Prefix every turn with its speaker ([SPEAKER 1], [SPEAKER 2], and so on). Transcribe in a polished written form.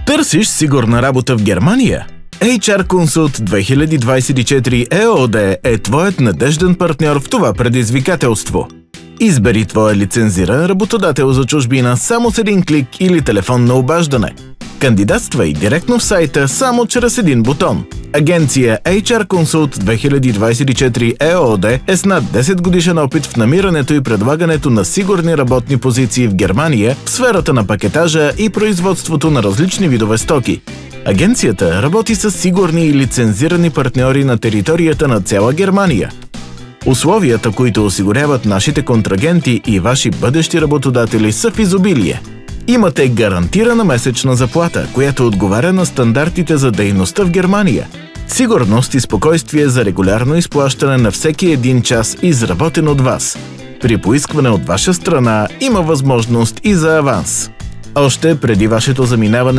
[SPEAKER 1] Търсиш сигурна работа в Германия? HR Consult 2024 ЕООД е твоят надежден партньор в това предизвикателство. Избери твоя лицензиран работодател за чужбина само с един клик или телефонно обаждане. Кандидатствай директно в сайта само чрез един бутон. Агенция HR Consult 2024 ЕООД е с над 10 годишен опит в намирането и предлагането на сигурни работни позиции в Германия в сферата на пакетажа и производството на различни видове стоки. Агенцията работи с сигурни и лицензирани партньори на територията на цяла Германия. Условията, които осигуряват нашите контрагенти и ваши бъдещи работодатели, са в изобилие. Имате гарантирана месечна заплата, която отговаря на стандартите за дейността в Германия. Сигурност и спокойствие за регулярно изплащане на всеки един час, изработен от вас. При поискване от ваша страна има възможност и за аванс. Още преди вашето заминаване